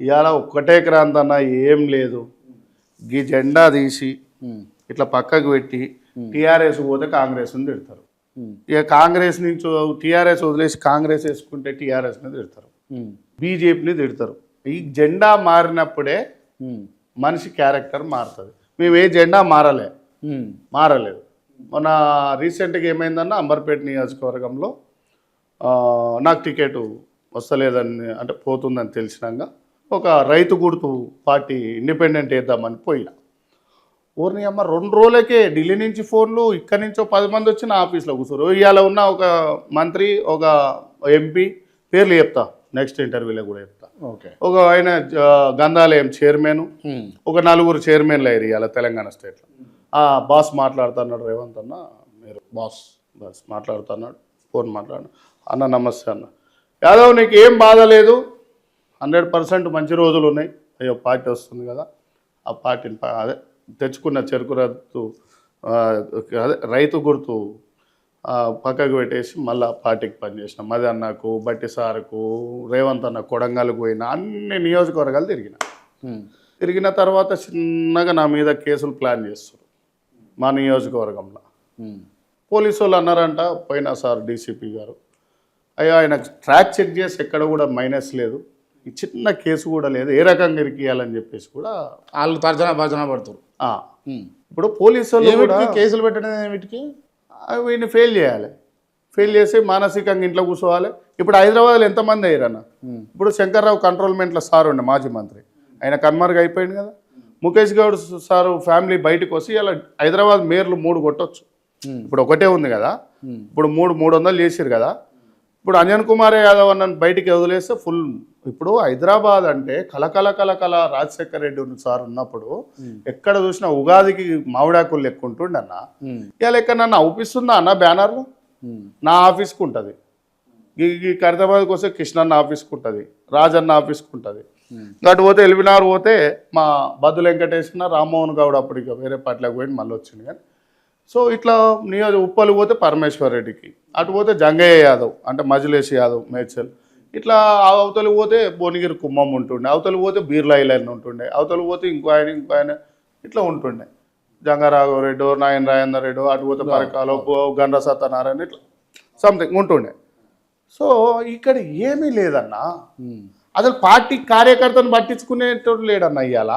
ఇవాళ ఒక్కటే క్రాంతి అన్న, ఏం లేదు. ఈ జెండా తీసి ఇట్లా పక్కకు పెట్టి టీఆర్ఎస్ పోతే కాంగ్రెస్ని తిడతారు. ఇక కాంగ్రెస్ నుంచి టీఆర్ఎస్ వదిలేసి కాంగ్రెస్ వేసుకుంటే టీఆర్ఎస్ని తిడతారు, బీజేపీని తిడతారు. ఈ జెండా మారినప్పుడే మనిషి క్యారెక్టర్ మారుతుంది. మేము ఏ జెండా మారలేదు. మన రీసెంట్గా ఏమైందన్న, అంబర్పేట నియోజకవర్గంలో నాకు టికెట్ వస్తలేదని, అంటే పోతుందని తెలిసినాక ఒక రైతు గుర్తు పార్టీ ఇండిపెండెంట్ వేద్దామని పోయినా. ఊరిని అమ్మ 2 రోజులకే ఢిల్లీ నుంచి ఫోన్లు, ఇక్కడి నుంచో 10 మంది వచ్చి నా ఆఫీస్లో కూర్చోరు. ఇవాళ ఉన్న ఒక మంత్రి, ఒక ఎంపీ పేర్లు చెప్తా, నెక్స్ట్ ఇంటర్వ్యూలో కూడా చెప్తా. ఓకే. ఒక ఆయన గంధాలయం చైర్మన్, ఒక 4 చైర్మన్లు అయ్యారు ఇవాళ తెలంగాణ స్టేట్లో. బాస్ మాట్లాడుతున్నాడు, రేవంత్ అన్న మీరు బాస్ మాట్లాడుతున్నాడు, ఫోన్ మాట్లాడు. అన్న నమస్తే అన్న, యాదవ్ నీకు ఏం బాధ లేదు, 100% మంచి రోజులు ఉన్నాయి. అయ్యో పార్టీ వస్తుంది కదా, ఆ పార్టీని అదే తెచ్చుకున్న చెరుకు రద్దు, అదే రైతు గుర్తు పక్కకు పెట్టేసి మళ్ళీ పార్టీకి పనిచేసిన. మది అన్నకు, బట్టి సార్కు, రేవంత్ అన్న కొడంగల్కి పోయిన, అన్ని నియోజకవర్గాలు తిరిగిన తర్వాత చిన్నగా నా మీద కేసులు ప్లాన్ చేస్తారు మా నియోజకవర్గంలో. పోలీసు వాళ్ళు అన్నారంట, పోయినా సార్ డీసీపీ గారు, అయ్యో ఆయన ట్రాక్ చెక్ చేసి ఎక్కడ కూడా మైనస్ లేదు, ఈ చిన్న కేసు కూడా లేదు, ఏ రకంగా ఇరికియాలని చెప్పేసి కూడా వాళ్ళు భజన పడుతారు. ఇప్పుడు పోలీసు వాళ్ళు కూడా కేసులు పెట్టడం వీటికి వీడిని ఫెయిల్ చేయాలి, ఫెయిల్ చేసి మానసికంగా ఇంట్లో కూర్చోవాలి. ఇప్పుడు హైదరాబాద్లో ఎంతమంది అయ్యారన్న, ఇప్పుడు శంకర్రావు కంట్రోల్మెంట్లో సార్ ఉండే మాజీ మంత్రి, ఆయన కన్మర్గ్ అయిపోయింది కదా. ముఖేష్ గౌడ్ సారు ఫ్యామిలీ బయటకు వచ్చి ఇలా హైదరాబాద్ మేయర్లు 3 కొట్టొచ్చు. ఇప్పుడు ఒకటే ఉంది కదా, ఇప్పుడు 300 చేసారు కదా. ఇప్పుడు అంజన్ కుమార్ యాదవ్ అన్న బయటికి వదిలేస్తే ఫుల్. ఇప్పుడు హైదరాబాద్ అంటే కలకల రాజశేఖర్ రెడ్డి సార్ ఉన్నప్పుడు ఎక్కడ చూసినా ఉగాదికి మామిడాకులు లెక్క ఉంటుండే అన్న. ఇలా లెక్క నన్ను అవుపిస్తుందా అన్న బ్యానర్లు? నా ఆఫీస్కి ఉంటుంది, ఈ ఖైరతాబాద్కి వస్తే కృష్ణన్న ఆఫీస్కి ఉంటుంది, రాజన్న ఆఫీస్కి ఉంటుంది. అటు పోతే ఎల్బినార్ పోతే మా బద్దుల వెంకటేశ్వర, రామ్మోహన్ గౌడ్ అప్పుడు ఇక వేరే పార్టీలకు పోయి మళ్ళీ వచ్చింది. కానీ సో ఇట్లా ఉప్పలు పోతే పరమేశ్వర్ రెడ్డికి, అటు పోతే జంగయ్య యాదవ్ అంటే మజిలేష్ యాదవ్ మేడ్చల్, ఇట్లా అవతలి పోతే భువనగిరి కుమ్మం ఉంటుండే, అవతలి పోతే బీర్లా ఐలాండ్ ఉంటుండే, అవతలి పోతే ఇంకో ఆయన ఇట్లా ఉంటుండే, జంగారాఘవరెడ్డి, నాయన రాజేందర్ రెడ్డి, అటు పోతే పరకాలో గండ్ర సత్యనారాయణ, ఇట్లా సంథింగ్ ఉంటుండే. సో ఇక్కడ ఏమీ లేదన్నా, అసలు పార్టీ కార్యకర్తను పట్టించుకునేటోడు లేడన్న ఇవాళ.